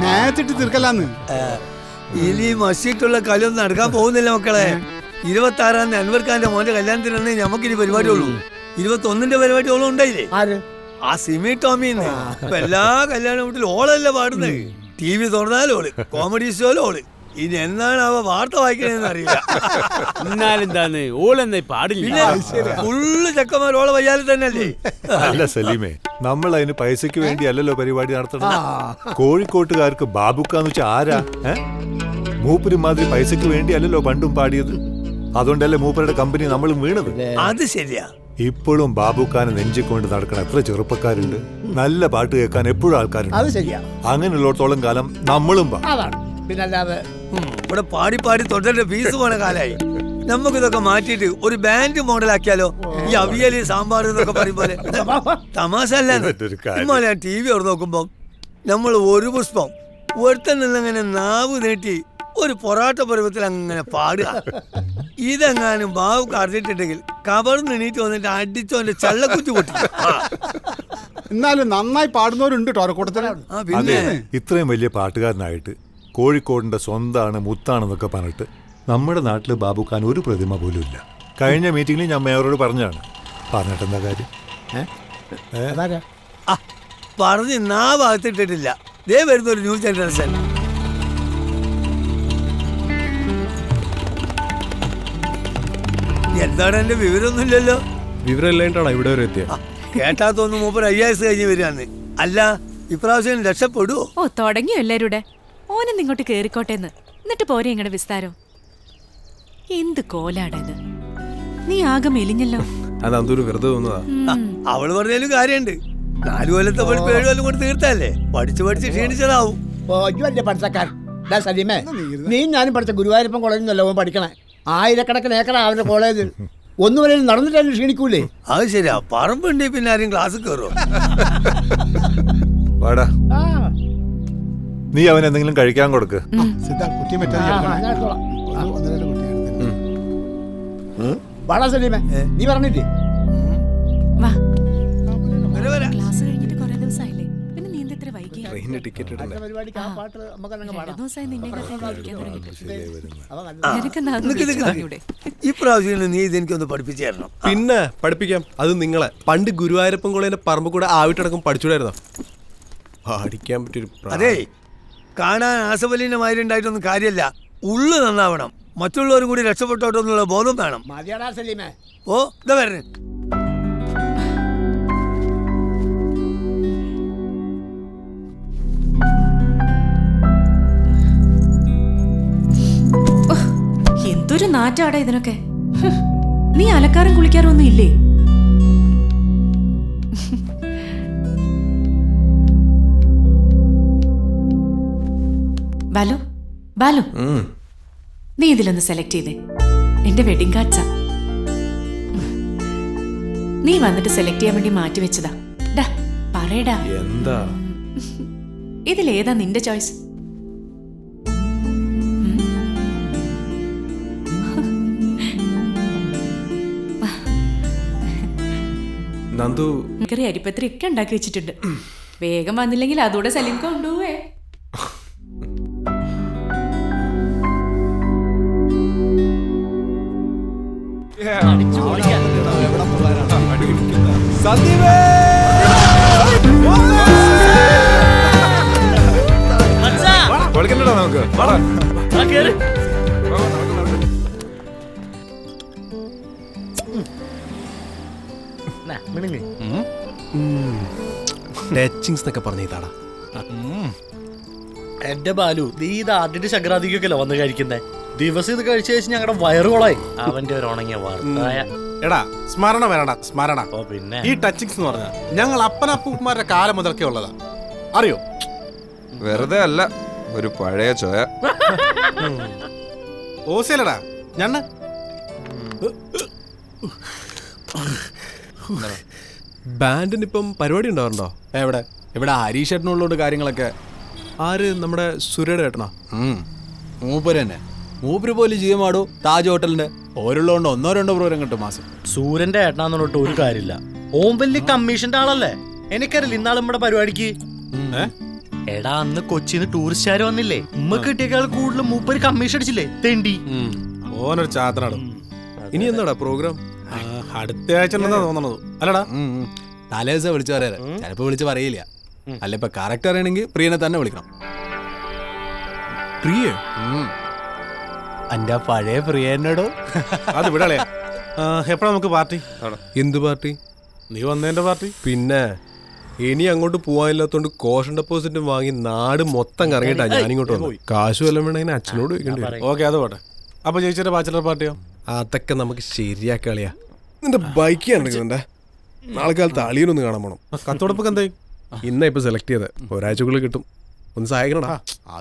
മാച്ചിട്ട് തീർക്കല്ലാന്ന്. ഇനി മസ്ജിദുള്ള കളിയൊന്നും നടക്കാൻ പോകുന്നില്ല മക്കളെ. 26-ാം തീയതി അൻവർ ഖാന്റെ മോന്റെ കല്യാണത്തിനാണ് നമുക്കിനി പരിപാടി ഉള്ളൂ. 21-ന്റെ പരിപാടി ഓളം ഉണ്ടായില്ലേ, ആ സിമി ടോമിന്ന്. ഇപ്പൊ എല്ലാ കല്യാണ വീട്ടിലും ഓളല്ല പാടുന്നത്. TV തുറന്നാലും ഓള്, കോമഡി ഷോയിലും ഓള്. ഇനി എന്നാണ് അവ വാർത്ത വായിക്കണെന്ന് അറിയില്ല. എന്നാലെന്താന്ന് ഓളെന്നാ പാടില്ല. ഫുള്ള് ചെക്കന്മാർ ഓളെ വയ്യാലെ തന്നെയല്ലേ. അല്ല സലീമേ, നമ്മൾ അതിന് പൈസക്ക് വേണ്ടി അല്ലല്ലോ പരിപാടി നടത്തണം. കോഴിക്കോട്ടുകാർക്ക് ബാബുക്കാന്ന് വെച്ചാൽ ആരാ? മൂപ്പര് മാതിരി പൈസക്ക് വേണ്ടി അല്ലല്ലോ പണ്ടും പാടിയത്. അതുകൊണ്ടല്ലേ മൂപ്പരുടെ കമ്പനി നമ്മൾ വീണത്. അത് ശരിയാ. ഇപ്പോഴും ബാബുക്കാനെ നെഞ്ചിക്കൊണ്ട് നടക്കണ എത്ര ചെറുപ്പക്കാരുണ്ട്. നല്ല പാട്ട് കേൾക്കാൻ എപ്പോഴും ആൾക്കാരുണ്ട്. അങ്ങനെയുള്ളിടത്തോളം കാലം നമ്മളും പിന്നല്ലാതെ ഇവിടെ പാടി പാടി തൊട്ടന്റെ ഫീസ് പോണ കാലായി. നമുക്കിതൊക്കെ മാറ്റിയിട്ട് ഒരു ബാൻഡ് മോഡലാക്കിയാലോ? ഈ അവിയല് സാമ്പാർ എന്നൊക്കെ പറയും പോലെ. തമാശ അല്ലാന്ന്. TV തുറന്ന് നോക്കുമ്പോ നമ്മൾ ഒരു പുഷ്പം ഒരുത്തൻ നിന്നങ്ങനെ നാവ് നീട്ടി ഒരു പൊറാട്ട പരുവത്തിൽ അങ്ങനെ പാടുക. ഇതെങ്ങാനും ബാബു കറിഞ്ഞിട്ടുണ്ടെങ്കിൽ കവർന്ന് എണീറ്റ് വന്നിട്ട് അടിച്ചോന്റെ ചള്ളക്കുറ്റി പൊട്ടി. എന്നാലും നന്നായി പാടുന്നവരുണ്ട് ടോറക്കൂട്ടത്തിൽ. ഇത്രയും വലിയ പാട്ടുകാരനായിട്ട് കോഴിക്കോടിന്റെ സ്വന്താണ് മുത്താണെന്നൊക്കെ പറഞ്ഞിട്ട് നമ്മുടെ നാട്ടിൽ ബാബുഖാൻ ഒരു പ്രതിമ പോലും ഇല്ല. കഴിഞ്ഞ മീറ്റിംഗിൽ ഞാൻ മേയറോട് പറഞ്ഞിട്ടെന്താ കാര്യം? പറഞ്ഞ് നാ ഭാഗത്തിട്ടിട്ടില്ല. ദേ വരുന്ന ഒരു ന്യൂ ജനറേഷൻ. എന്താണ് എന്റെ വിവരമൊന്നുമില്ലല്ലോ. വിവരം ഇല്ലായിട്ടാണ് ഇവിടെ വരെ എത്തിയത്. കേട്ടാത്തൊന്നും മൂപ്പർ IAS കഴിഞ്ഞ് വരികയാണ്. അല്ല, ഇപ്രാവശ്യം രക്ഷപ്പെടുവോ? ഓ, തുടങ്ങിയോ എല്ലാവരുടെ? ഓനും ഇങ്ങോട്ട് കേറിക്കോട്ടെന്ന്. എന്നിട്ട് പോരെ ഇങ്ങനെ വിസ്താരം. എന്ത് കോലാടത്? നീ ആകെ മെലിഞ്ഞല്ലോ. അതൊരു വെറുതെ തോന്നുന്നതാ. അവള് പറഞ്ഞാലും കാര്യമുണ്ട്. 4 കൊല്ലത്തെ പഠിപ്പ് 7 കൊല്ലം കൊണ്ട് തീർത്തല്ലേ. പഠിച്ച് ക്ഷീണിച്ചതാവും. സലീമേ, നീ ഞാനും പഠിച്ച ഗുരുവായൂരപ്പൻ കോളേജിൽ നിന്നല്ലോ പഠിക്കണേ. 1000കണക്കിന് ഏക്കറാ അവന്റെ കോളേജ്. ഒന്നുവരെ നടന്നിട്ടാലും ക്ഷീണിക്കൂലേ? അത് ശരിയാ. പറമ്പുണ്ടെങ്കിൽ പിന്നെ ആരും ക്ലാസ് കയറുമോ? വാടാ, നീ അവൻ എന്തെങ്കിലും കഴിക്കാൻ കൊടുക്ക്. വാടാ സലീമേ, നീ പറഞ്ഞില്ലേ? ക്ലാസ് കഴിഞ്ഞിട്ട് കുറെ ദിവസമായില്ലേ, പിന്നെ നീ എന്തെത്ര വൈകി? ഇപ്രാവശ്യം നീ ഇതെനിക്കൊന്ന് പഠിപ്പിച്ചു തരണം. പിന്നെ പഠിപ്പിക്കാം. അത് നിങ്ങളെ പണ്ട് ഗുരുവായൂരപ്പൻ കോളേജിന്റെ പറമ്പ് കൂടെ ആവിട്ടടക്കം പഠിച്ചുകൂടായിരുന്നോ? പഠിക്കാൻ പറ്റിയൊരു. അതെ, കാണാൻ ആസവലിന്റെ മാതിരി ഉണ്ടായിട്ടൊന്നും കാര്യമല്ല. ഉള്ളു നന്നാവണം. മറ്റുള്ളവരും കൂടി രക്ഷപ്പെട്ടോട്ടോ എന്നുള്ള ബോധം വേണം. ഓ, ഇതാ വരണേ. എന്തൊരു നാറ്റാടാ ഇതിനൊക്കെ. നീ അലക്കാറും കുളിക്കാറും ഒന്നും ഇല്ലേ? ബാലു, ബാലു, നീ ഇതിലൊന്ന് സെലക്ട് ചെയ്തേ. എന്റെ വെഡിങ് കാർഡ്സാ. നീ വന്നിട്ട് സെലക്ട് ചെയ്യാൻ വേണ്ടി മാറ്റി വെച്ചതാ. പറയടാ, എന്താ ഇതിലേതാ നിന്റെ ചോയ്സ്? നന്ദു അരിപ്പത്രി ഒക്കെ ഉണ്ടാക്കി വെച്ചിട്ടുണ്ട്. വേഗം വന്നില്ലെങ്കിൽ അതോടെ സലീം കൊണ്ടുപോവേ. ടച്ചിങ്സ് എന്നൊക്കെ പറഞ്ഞാടാ. എന്റെ ബാലു, നീ ഇത് ആദ്യത്തെ സംക്രാന്തിക്കൊക്കെയല്ലോ വന്ന് കഴിക്കുന്നേ. ദിവസം ഇത് കഴിച്ച ശേഷം ഞങ്ങളുടെ വയറുകളായി. അവന്റെ ഒരു ഉണങ്ങിയ വാർത്തായ. എടാ, സ്മരണ വേണടാ, സ്മരണ. പിന്നെ ഈ ടച്ചിങ്സ് എന്ന് പറഞ്ഞാൽ ഞങ്ങൾ അപ്പനപ്പൂപ്പന്മാരുടെ കാലം മുതൽക്കേ ഉള്ളതാ. അറിയോ? വെറുതെ അല്ല, ഒരു പഴയ ചോയ. ഓസിയല്ലടാ ഞണ്ണ്. ബാൻഡിന് ഇപ്പം പരിപാടി ഉണ്ടാവാറുണ്ടോ? എവിടെ? ഇവിടെ ഹരീഷ് ഏട്ടനുള്ളോണ്ട് കാര്യങ്ങളൊക്കെ. ആര്? നമ്മുടെ സുരയുടെ ഏട്ടനാ? മൂപ്പര് തന്നെ. മൂപ്പര് പോലും ചെയ്യുമാടോ താജ് ഹോട്ടലിന്റെ. ഓരുള്ളതുകൊണ്ട് 1-2 പ്രോഗ്രാം കിട്ടും മാസം. സൂര്യന്റെ ഏട്ടനാന്ന് പറഞ്ഞിട്ട് ഒരു കാര്യമില്ല. ഓൻ വലിയ കമ്മീഷന്റെ ആളല്ലേ? എനിക്കറിയില്ല ഇന്നാളെ നമ്മുടെ പരിപാടിക്ക്. എടാ അന്ന് കൊച്ചിന്ന് ടൂറിസ്റ്റുകാർ വന്നില്ലേ, ഉമ്മ കിട്ടിയേക്കാൾ കൂടുതൽ മൂപ്പര് കമ്മീഷൻ അടിച്ചില്ലേ തെണ്ടി. ഓനൊരു ചാത്തനാടും. ഇനി എന്താടാ പ്രോഗ്രാം? അടുത്ത ആഴ്ച ഉണ്ടെന്നാ തോന്നണത് അല്ലടാ? തലേ ദിവസം വിളിച്ചു പറയാറ്, ചിലപ്പോ വിളിച്ച് പറയില്ല. അല്ല ഇപ്പൊ കറക്റ്റ് അറിയണമെങ്കിൽ പ്രിയനെ തന്നെ വിളിക്കണം. പ്രിയ എന്റെ പഴയ പ്രിയനോടോ. അത് വിടളേ. എപ്പോഴാ നമുക്ക് പാർട്ടി? എന്ത് പാർട്ടി? നീ വന്നതിന്റെ പാർട്ടി. പിന്നെ ഇനി അങ്ങോട്ട് പോവാനില്ലാത്തോണ്ട് കോഷൻ ഡെപ്പോസിറ്റ് വാങ്ങി നാട് മൊത്തം കറങ്ങിയിട്ടാ ഞാനിങ്ങോട്ട് വന്നു. കാശ് വല്ലതും വേണമെങ്കിൽ അച്ഛനോട് ചോദിക്കേണ്ടി വരും. ഓക്കെ അത് പോട്ടെ. അപ്പൊ ചേച്ചിയുടെ ബാച്ചലർ പാർട്ടിയോ? അതൊക്കെ നമുക്ക് ശരിയാക്കളിയാ. നിന്റെ ബൈക്ക് കണ്ടിട്ടുണ്ടേ? നാളെ കാലത്ത് അളിയനൊന്ന് കാണാൻ പോണം. കത്തോടൊപ്പം എന്തായി? ഇന്നാ ഇപ്പൊ സെലക്ട് ചെയ്തത്. ഒരാഴ്ചക്കുള്ളിൽ കിട്ടും. ഒന്ന് സഹായിക്കണടാ.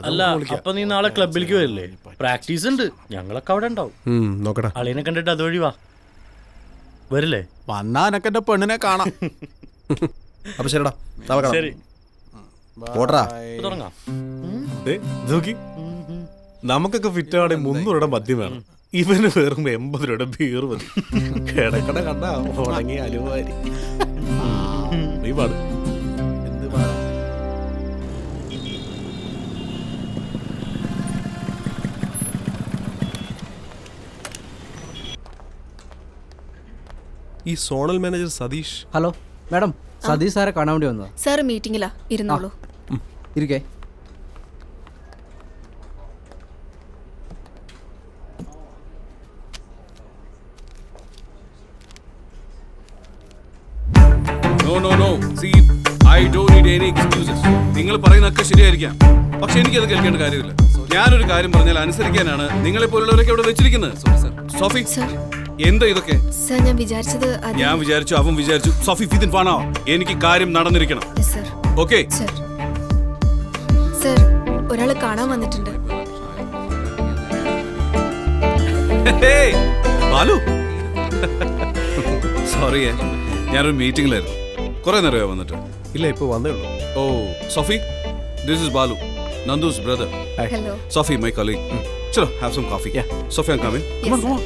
അല്ല അപ്പൊ നീ നാളെ ക്ലബിലേക്ക് വരില്ലേ? പ്രാക്ടീസ് ഉണ്ട്, ഞങ്ങളൊക്കെ അവിടെ ഉണ്ടാവും. നോക്കടാ. അളിയനെ കണ്ടിട്ട് അതുവഴി വാ. വരില്ലേ? വന്നാ എനക്ക് എന്റെ പെണ്ണിനെ കാണാം. അപ്പൊ ശരിടാ. ശരി പോട്ടറാ. തുടങ്ങാം. നോക്കി, നമുക്കൊക്കെ ഫിറ്റ് ആണെങ്കിൽ 300 രൂപയുടെ മദ്യം വേണം. ഇവന് വെറും 80 രൂപയുടെ ബീർ മതി. കിടക്കട കണ്ട ഉണങ്ങി അലുവാരി. നീ പാട്. എന്ത് പാടാ? ഈ zonal manager Satish. Hello madam, Satish സാറെ കാണാൻ വേണ്ടി വന്നതാ. സാർ മീറ്റിംഗിലാ, ഇരുന്നോളൂ. ഇരിക്കേ. നിങ്ങൾ പറയുന്നതൊക്കെ ശരിയായിരിക്കാം, പക്ഷെ എനിക്കത് കേൾക്കേണ്ട കാര്യമില്ല. ഞാനൊരു കാര്യം പറഞ്ഞാൽ അനുസരിക്കാനാണ് നിങ്ങളെ പോലുള്ളവരൊക്കെ ഇവിടെ വെച്ചിരിക്കുന്നത്. സോഫി, എന്താ ഇതൊക്കെ? ഞാൻ വിചാരിച്ചു, അവൻ വിചാരിച്ചു. സോഫി ഫിദിൻ പാണോ, എനിക്ക് കാര്യം നടന്നിരിക്കണം. ഓക്കെ ഒരാള് കാണാൻ വന്നിട്ടുണ്ട്. സോറി, ഞാനൊരു മീറ്റിംഗിലായിരുന്നു. കുറെ നേരമായി വന്നിട്ട്. ഇല്ല, ഇപ്പൊ വന്നേ ഉള്ളൂ. ഓ Sophie, this is Balu, Nandu's brother. Hello. Sophie, my colleague. Chalo, have some coffee. Yeah. Sophie, I'm coming. Yes, Come on.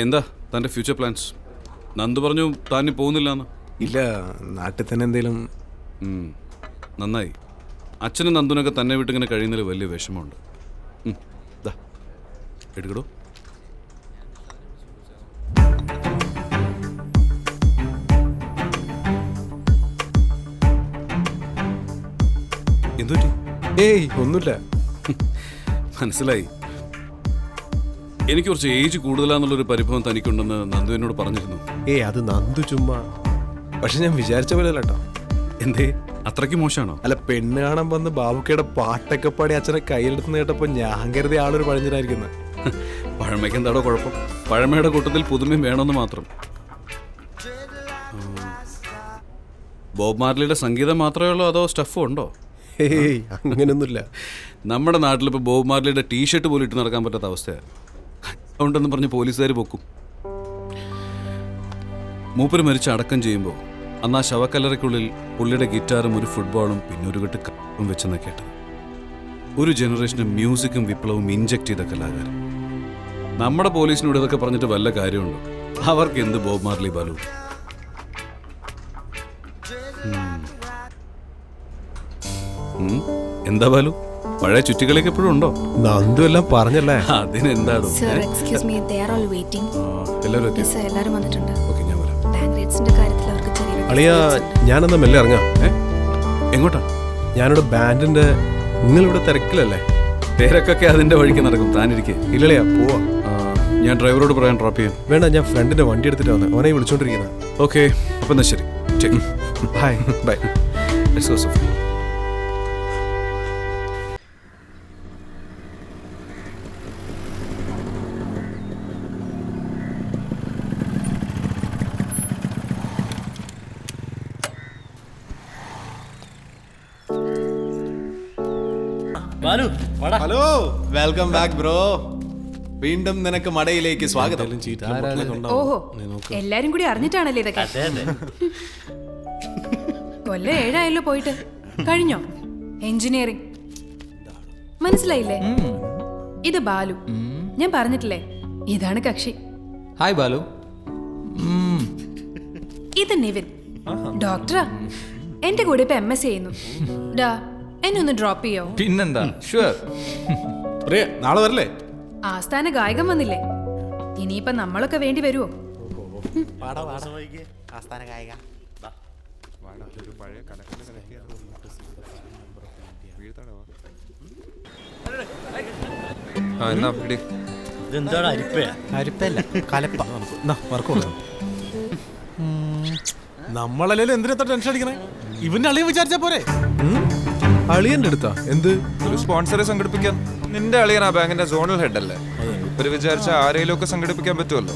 എന്താ തന്റെ ഫ്യൂച്ചർ പ്ലാൻസ്? നന്ദു പറഞ്ഞു താൻ പോകുന്നില്ലാന്ന്. ഇല്ല, നാട്ടിൽ തന്നെ എന്തേലും. നന്നായി. അച്ഛനും നന്ദുനൊക്കെ തന്നെ വിട്ടിങ്ങനെ കഴിയുന്നതിൽ വലിയ വിഷമമുണ്ട്. എടുക്കടോ. എന്തുപറ്റി? ഏയ് ഒന്നുമില്ല. മനസ്സിലായി. എനിക്ക് കുറച്ച് ഏജ് കൂടുതലാന്നുള്ളൊരു പരിഭവം തനിക്കുണ്ടെന്ന് നന്ദു എന്നോട് പറഞ്ഞിരുന്നു. അത് നന്ദു ചുമ്മാ. പക്ഷെ ഞാൻ വിചാരിച്ച പോലെ അല്ല കേട്ടോ. എന്തേ, അത്രയ്ക്ക് മോശമാണോ? അല്ല, പെണ്ണ് കാണാൻ വന്ന് ബാബുക്കയുടെ പാട്ടൊക്കെ പാടി അച്ഛനെ കയ്യിലെടുത്ത് കേട്ടപ്പോ ഞാൻ കരുതി ആളൊരു പഴഞ്ഞിട്ടായിരിക്കുന്നത്. പഴമയ്ക്ക് എന്താടോ കുഴപ്പം? പഴമയുടെ കൂട്ടത്തിൽ പുതുമയും വേണമെന്ന് മാത്രം. ബോബ് മാർലിയുടെ സംഗീതം മാത്രമേ ഉള്ളൂ, അതോ സ്റ്റഫും ഉണ്ടോ? ഏയ് അങ്ങനെയൊന്നുമില്ല. നമ്മുടെ നാട്ടിലിപ്പോൾ ബോബ് മാർലിയുടെ ടീഷർട്ട് പോലും ഇട്ട് നടക്കാൻ പറ്റാത്ത അവസ്ഥയാണ്. അതുകൊണ്ടെന്ന് പറഞ്ഞ് പോലീസുകാർ പൊക്കും. മൂപ്പര് മരിച്ച് അടക്കം ചെയ്യുമ്പോൾ അന്ന് ആ ശവക്കല്ലറയ്ക്കുള്ളിൽ പുള്ളിയുടെ ഗിറ്റാറും ഒരു ഫുട്ബോളും പിന്നെ ഒരു കെട്ട് കപ്പും വെച്ചെന്ന് കേട്ടത്. ഒരു ജനറേഷന് മ്യൂസിക്കും വിപ്ലവവും ഇൻജക്ട് ചെയ്ത കലാകാരൻ. നമ്മുടെ പോലീസിനോട് ഇതൊക്കെ പറഞ്ഞിട്ട് വല്ല കാര്യമുണ്ടോ? അവർക്ക് എന്ത് ബോബ് മാർലി ബാലു. എന്താ ബാലു, പഴയ ചുറ്റികളിയൊക്കെ എപ്പോഴും ഉണ്ടോ? നന്ദു എല്ലാം പറഞ്ഞല്ലേ. അതിനെന്താണോ? എല്ലാരും വന്നിട്ടുണ്ട്. അളിയാ, ഞാനെന്നാ മെല്ലെ ഇറങ്ങാം. എങ്ങോട്ടാ? ഞാനിവിടെ ബാൻഡിന്റെ. നിങ്ങളിവിടെ തിരക്കിലല്ലേ? തിരക്കൊക്കെ അതിന്റെ വഴിക്ക് നടക്കും, താനിരിക്കേ. ഇല്ലളിയാ, പോവാ. ഞാൻ ഡ്രൈവറോട് പറയാൻ ഡ്രോപ്പ് ചെയ്യാം. വേണ്ട, ഞാൻ ഫ്രണ്ടിന്റെ വണ്ടി എടുത്തിട്ട് വന്നേ. ഓനെ വിളിച്ചോണ്ടിരിക്കുന്ന. ഓക്കെ, അപ്പം എന്നാ ശരി. Bye bye. Let's go, Sophie. Hello, welcome back bro. വീണ്ടും നിനക്ക് മടയിലേക്ക് സ്വാഗതം. ഓഹോ, എല്ലാരും കൂടി അറിഞ്ഞിട്ടാണല്ലേ ഇതൊക്കെ? കൊല്ലം 7 ആയല്ലോ പോയിട്ട്. കഴിഞ്ഞോ എഞ്ചിനീയറിംഗ്? മനസ്സിലായില്ലേ? ഇത് ബാലു, ഞാൻ പറഞ്ഞിട്ടില്ലേ ഇതാണ് കക്ഷി. ഹായ് ബാലു. ഇത് നിവിൻ, ഡോക്ടറാ. എന്റെ കൂടെ ഇപ്പൊ MS ചെയ്യുന്നു. ഡാ എന്നെ ഒന്ന് ഡ്രോപ്പ് ചെയ്യോ? പിന്നെന്താ, ഷുവർ. പ്രിയ നാളെ വരില്ലേ? ആസ്ഥാന ഗായകൻ വന്നില്ലേ, ഇനിയിപ്പൊ നമ്മളൊക്കെ വേണ്ടി വരുവോ? എന്നാ പിടി. ഇതെന്താണ് അരിപ്പയാ? അരിപ്പല്ല, കലപ്പ. നമ്മളല്ലേലും എന്തിനാ ടെൻഷൻ അടിക്കണേ? ഇവന്റെ അളിയൻ വിചാരിച്ചാ പോരെ? അളിയന്റെ അടുത്താ എന്ത്? ഒരു സ്പോൺസറെ സംഘടിപ്പിക്കാൻ. നിന്റെ അളിയൻ ആ ബാങ്കിന്റെ സോണൽ ഹെഡ് അല്ലേ? ഒരു വിചാരിച്ച ആരെയും ഒക്കെ സംഘടിപ്പിക്കാൻ പറ്റുമല്ലോ.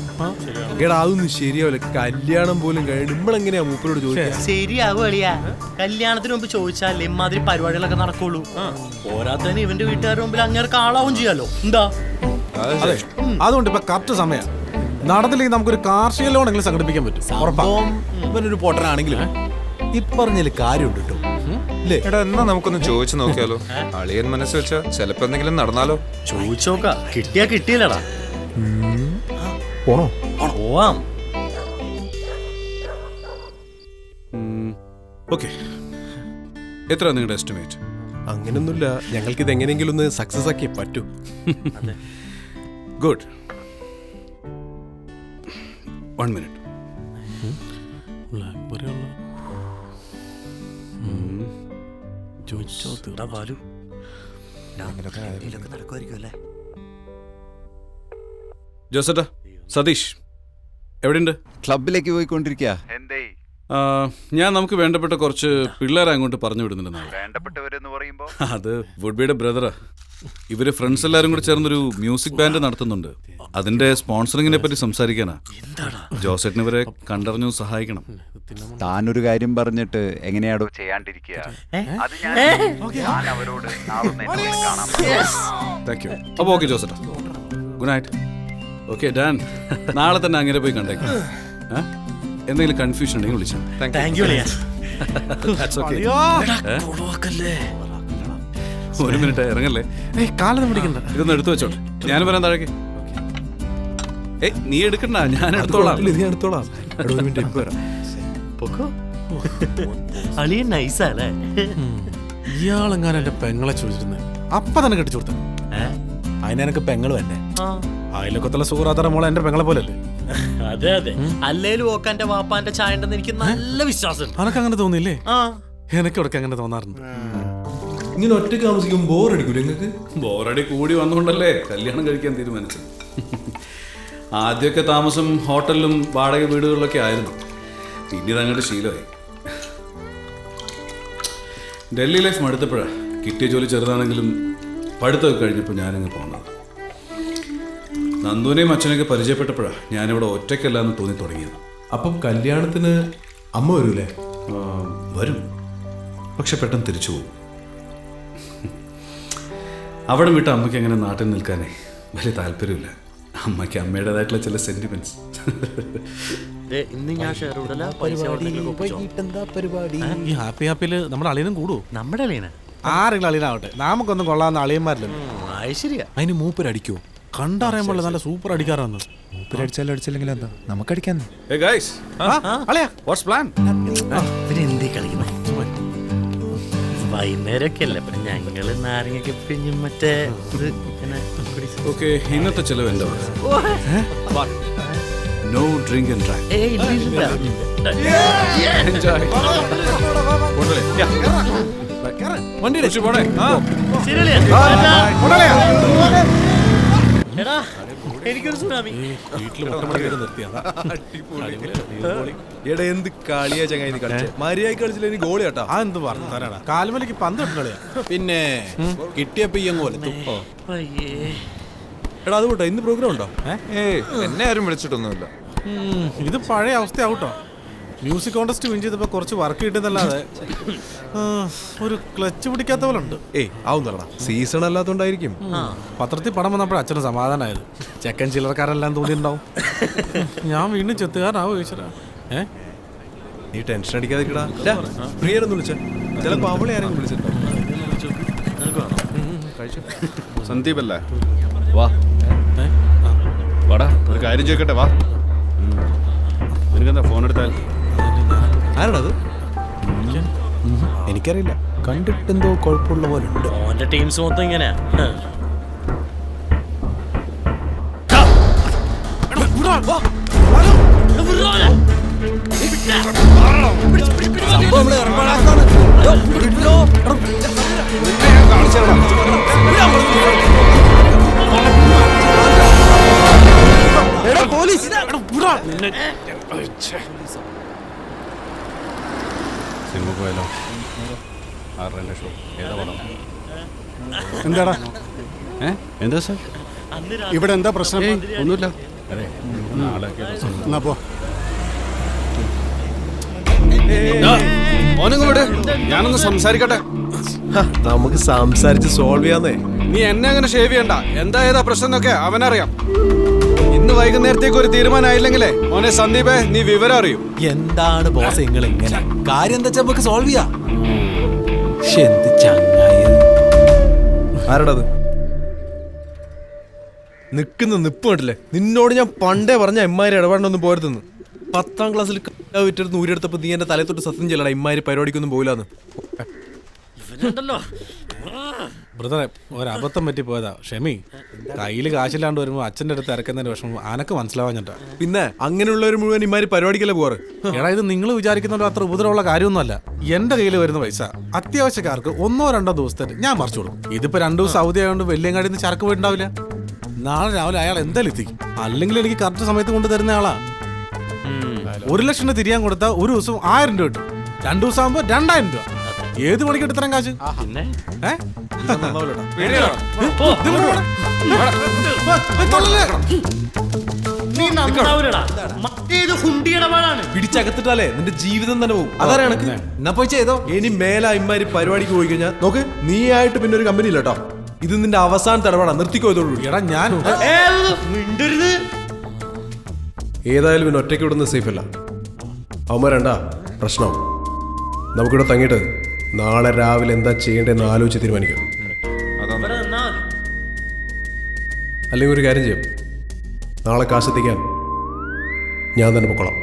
എടാ അതൊന്നും ശരിയാവില്ല. കല്യാണം പോലും കഴിഞ്ഞ് നമ്മളെങ്ങനെയാ മൂപ്പരോട് ചോദിക്കുക? ശരിയാവും അളിയാ. കല്യാണത്തിന് മുമ്പ് ചോദിച്ചാൽ ഇമാതിരി പരിപാടികളൊക്കെ നടക്കുള്ളൂ. പോരാത്തതിന് ഇവന്റെ വീട്ടുകാരുടെ മുമ്പിൽ അങ്ങനെ ആളാവും ചെയ്യാലോ. എന്താ? അതെ, അതുകൊണ്ട് ഇപ്പൊ കറക്റ്റ് സമയം. നടന്നില്ലെങ്കിൽ നമുക്കൊരു കാർഷിക ലോണെങ്കിലും സംഘടിപ്പിക്കാൻ പറ്റും. ഇവനൊരു പൊട്ടനാണെങ്കിലും ഇപ്പറഞ്ഞതിൽ കാര്യമുണ്ട് കേട്ടോ. എടാ എന്നാ നമുക്കൊന്ന് ചോദിച്ചു നോക്കിയാലോ? അളിയൻ മനസ്സ് വെച്ചാ ചിലപ്പോ എന്തെങ്കിലും നടന്നാലോ? ചോദിച്ചോക്ക. കിട്ടിയാ കിട്ടിയില്ലടാ. പോണോ? പോവാം. ഓക്കെ, എത്ര നിങ്ങളുടെ എസ്റ്റിമേറ്റ്? അങ്ങനൊന്നുമില്ല, ഞങ്ങൾക്ക് ഇത് എങ്ങനെയെങ്കിലും ഒന്ന് സക്സസ് ആക്കിയേ പറ്റൂ. ഗുഡ്. 1 minute. ജോസേട്ടാ, സതീഷ് എവിടെയുണ്ട്? ക്ലബിലേക്ക് പോയിക്കൊണ്ടിരിക്കുക. ഞാൻ നമുക്ക് വേണ്ടപ്പെട്ട കുറച്ച് പിള്ളേരെ അങ്ങോട്ട് പറഞ്ഞു വിടുന്നുണ്ട്. അത് വുഡ്ബിയുടെ ബ്രദറാ. ഇവര് ഫ്രണ്ട്സ് എല്ലാരും കൂടി ചേർന്നൊരു മ്യൂസിക് ബാൻഡ് നടത്തുന്നുണ്ട്. അതിന്റെ സ്പോൺസറിങ്ങിനെ പറ്റി സംസാരിക്കാനാ. ജോസേട്ടന് ഇവരെ കണ്ടറിഞ്ഞു സഹായിക്കണം. താനൊരു കാര്യം പറഞ്ഞിട്ട് എങ്ങനെയാടോ ചെയ്യാണ്ടിരിക്കുക? Thank you. അപ്പോൾ ഓക്കെ ജോസേട്ടാ, ഗുഡ് നൈറ്റ്. ഓക്കെ ഡാൻ, നാളെ തന്നെ അങ്ങനെ പോയി കണ്ടേക്കാം. എന്തെങ്കിലും കൺഫ്യൂഷൻ ഉണ്ടെങ്കിൽ വിളിച്ചാൽ. ഒരു മിനിറ്റ് ഇറങ്ങല്ലേ, ഇതൊന്ന് എടുത്തു വെച്ചോട്ടെ. ഞാൻ വരാൻ താഴേക്ക്. നീ എടുക്കണ്ട, ഞാൻ എടുത്തോളാം. ഇയാളെങ്ങാനും എന്റെ പെങ്ങളെ ചോദിച്ചിരുന്നേ അപ്പൊ തന്നെ കെട്ടിച്ചു കൊടുത്ത. അതിനെനക്ക് പെങ്ങള് തന്നെ. അയലൊക്കത്തുള്ള സുഹൃത്താറ മോളെ എന്റെ പെങ്ങളെ പോലല്ലേ? അതെ അതെ. അല്ലേലും ഓക്കാന്റെ വാപ്പാന്റെ ചായ ഉണ്ടെന്ന് എനിക്ക് നല്ല വിശ്വാസം. അനക്ക് അങ്ങനെ തോന്നിയില്ലേ? എനിക്ക് ഇടയ്ക്ക് അങ്ങനെ തോന്നാറുണ്ട്. ഇങ്ങനെ ഒറ്റയ്ക്ക് താമസിക്കും ബോറടിക്കൂല നിങ്ങൾക്ക്? ബോറടി കൂടി വന്നുകൊണ്ടല്ലേ കല്യാണം കഴിക്കാൻ തീരുമാനിച്ചത്. ആദ്യമൊക്കെ താമസം ഹോട്ടലിലും വാടക വീടുകളിലൊക്കെ ആയിരുന്നു. പിന്നീട് അങ്ങോട്ട് ശീലമായി. ഡൽഹി ലൈഫ് മടുത്തപ്പോഴാണ് കിട്ടിയ ജോലി ചെറുതാണെങ്കിലും പഠിത്തമൊക്കെ കഴിഞ്ഞപ്പോൾ ഞാനിങ്ങ് പോകുന്നത്. നന്ദുവിനെയും അച്ഛനെയൊക്കെ പരിചയപ്പെട്ടപ്പോഴാണ് ഞാനിവിടെ ഒറ്റയ്ക്കല്ല എന്ന് തോന്നി തുടങ്ങിയത്. അപ്പം കല്യാണത്തിന് അമ്മ വരൂലേ? വരും, പക്ഷെ പെട്ടെന്ന് തിരിച്ചു പോകും. അവിടെ വിട്ട് അമ്മയ്ക്ക് അങ്ങനെ നാട്ടിൽ നിൽക്കാനേ വലിയ താല്പര്യമില്ല. അമ്മയ്ക്ക് അമ്മയുടേതായിട്ടുള്ള ചില സെന്റിമെന്റ്സ്. ഈ ഹാപ്പി ഹാപ്പിയില് നമ്മുടെ അളിയനും കൂടുവോ? നമ്മുടെ അളിയനാ? ആരെങ്കിലും അളിയനാവട്ടെ, നമുക്കൊന്നും കൊള്ളാവുന്ന അളിയന്മാരില്ലല്ലോ. ശരിയാ. അതിന് മൂപ്പരടിക്കുവോ? കണ്ടറിയാൻ പോലെ നല്ല സൂപ്പർ അടിക്കാറാണ്. മൂപ്പരടിച്ചാലും അടിച്ചില്ലെങ്കിൽ എന്താ, നമുക്കടിക്കാൻ. ഇവരെന്തേ കളിക്കുന്നേ? വൈകുന്നേരമൊക്കെ അല്ലേ ഞങ്ങള് നാരങ്ങയൊക്കെ പിഴിഞ്ഞ് മറ്റേ ഓക്കെ, ഇന്നത്തെ ചെലവ് എന്താ? No drink and drive. എനിക്കൊരു സുനാമി. എന്ത് കളിയാ ചങ്ങായി കളിച്ചേ? മര്യാദ കളിച്ചില്ല, എനിക്ക് ഗോളി കേട്ടോ. ആ എന്ത് പറഞ്ഞു തരാടാ, കാൽമലക്ക് പന്ത് കളിയാ. പിന്നെ കിട്ടിയപ്പോ ഈ അങ്ങ് എടാ അത് കൂട്ടോ. ഇന്ന് പ്രോഗ്രാം ഉണ്ടോ? എന്നെ ആരും വിളിച്ചിട്ടൊന്നുമില്ല. ഇത് പഴയ അവസ്ഥയാവട്ടോ. മ്യൂസിക് കോൺടെസ്റ്റ് വിൻ ചെയ്തപ്പോ കുറച്ച് വർക്ക് കിട്ടുന്നല്ലാതെ ഒരു ക്ലച്ച് പിടിക്കാത്ത പോലെ ഉണ്ട്. ആവുന്നല്ലടാ, സീസൺ അല്ലാത്തോണ്ടായിരിക്കും. പത്രത്തിൽ പടം വന്നപ്പോഴേ അച്ഛന് സമാധാനമായത്. ചെക്കൻ ചില്ലറക്കാരെല്ലാം തോന്നിയിട്ടുണ്ടാവും. ഞാൻ വീണ്ടും ചെത്തുകാരനാവോ ചോദിച്ചാ? നീ ടെൻഷൻ അടിക്കാതിരിക്കടാ. പ്രിയരൊന്നും വിളിച്ച ചിലപ്പോ അവളെ ആരെങ്കിലും വിളിച്ചിട്ടുണ്ടോ? സന്ദീപ് അല്ലേ? വാ. കാര്യം ചോദിക്കട്ടെ വാ. നിനക്കെന്താ ഫോൺ എടുത്താൽ? ആരാണത്? എനിക്കറിയില്ല. കണ്ടിട്ടെന്തോ കുഴപ്പമുള്ള പോലെ ഉണ്ട്. ഓന്റെ ടീംസ് മൊത്തം ഇങ്ങനെയാ. സിനിമ പോയാലോ? 6.5 ലക്ഷം. ഏതാ പടം? എന്താടാ എന്താ സാർ? ഇവിടെ എന്താ പ്രശ്നം? ഒന്നുമില്ല. അതെ നാളെ എന്നാ പോ. ഓനങ്ങോട്ട് ഞാനൊന്ന് സംസാരിക്കട്ടെ. നമുക്ക് സംസാരിച്ച് സോൾവ് ചെയ്യാന്നേ. നീ എന്നെ അങ്ങനെ ഷേവ് ചെയ്യണ്ട. എന്താ ഏതാ പ്രശ്നം എന്നൊക്കെ അവനറിയാം. ഇന്ന് വൈകുന്നേരത്തേക്ക് ഒരു തീരുമാനമായില്ലെങ്കിലേ മോനെ സന്ദീപേ നീ വിവരം അറിയും. എന്താണ് ബോസ് നിങ്ങൾ ഇങ്ങനെ? കാര്യം എന്താ വെച്ചാൽ നമുക്ക് സോൾവ് ചെയ്യാം. എന്ത് ചങ്ങായി. ആരടത് നിക്കുന്ന നിപ്പ് കണ്ടില്ലേ? നിന്നോട് ഞാൻ പണ്ടേ പറഞ്ഞ ഇമ്മാരി ഇടപാടൊന്നും പോരുതെന്ന്. 10ാം ക്ലാസ്സിൽ വിറ്റെടുത്ത് ഊരെടുത്തപ്പോ നീ എന്റെ തലത്തൊട്ട് സത്യം ചെല്ലടാ ഇമ്മാരി പരിപാടിക്കൊന്നും പോയില്ലാന്ന്. ബ്രദറെ ഒരബദ്ധം പറ്റി പോയതാ, ക്ഷമി. കയ്യിൽ കാശില്ലാണ്ട് വരുമ്പോ അച്ഛൻ്റെ അടുത്ത് ഇറക്കുന്നതിന്റെ വിഷമം ആനക്ക് മനസ്സിലാവാഞ്ഞിട്ടാ. പിന്നെ അങ്ങനെയുള്ളവർ മുഴുവൻ ഇമാരി പരിപാടിക്കല്ലേ പോറ്. എടാ ഇത് നിങ്ങൾ വിചാരിക്കുന്ന അത്ര ഉപദ്രവമുള്ള കാര്യമൊന്നുമല്ല. എന്റെ കയ്യിൽ വരുന്ന പൈസ അത്യാവശ്യക്കാർക്ക് 1-2 ദിവസത്തേക്ക് ഞാൻ മറിച്ചു കൊടുക്കും. ഇതിപ്പോ 2 ദിവസം അവധി ആയതുകൊണ്ട് വെല്ലിയങ്ങാടിയിൽ നിന്ന് ചരക്ക് പോയിട്ടുണ്ടാവില്ല. നാളെ രാവിലെ അയാൾ എന്തായാലും എത്തിക്കും. അല്ലെങ്കിൽ എനിക്ക് കറക്റ്റ് സമയത്ത് കൊണ്ട് തരുന്ന ആളാ. 1 ലക്ഷം തിരിയാൻ കൊടുത്താൽ ഒരു ദിവസം 1000 രൂപ കിട്ടും. 2 ദിവസം ആകുമ്പോ 2000 രൂപ. ഏത് മണിക്ക് എടുത്തരം കാശ്? പിടിച്ചകത്തിട്ടാലേ നിന്റെ ജീവിതം തന്നെ പോകും. അതാണ് കണക്ക്. എന്നാ പോയി ചെയ്തോ. ഇനി മേലെ ഇമ്മാരി പരിപാടിക്ക് പോയി കഴിഞ്ഞാൽ നോക്ക്, നീ ആയിട്ട് പിന്നെ ഒരു കമ്പനി ഇല്ല കേട്ടോ. ഇത് നിന്റെ അവസാനത്തെ ഇടപാടാ. നിർത്തിക്കോ ഇതോടുകൂടി. എടാ ഞാൻ ഏതായാലും പിന്നെ ഒറ്റയ്ക്ക് വിടുന്നത് സേഫ് അല്ല. അവന്മാരണ്ടാ പ്രശ്നം. നമുക്കിവിടെ തങ്ങിയിട്ട് നാളെ രാവിലെ എന്താ ചെയ്യേണ്ടതെന്ന് ആലോചിച്ച് തീരുമാനിക്കാം. അല്ലെങ്കിൽ ഒരു കാര്യം ചെയ്യാം, നാളെ കാശെത്തിക്കാൻ ഞാൻ തന്നെ പൊക്കോളാം.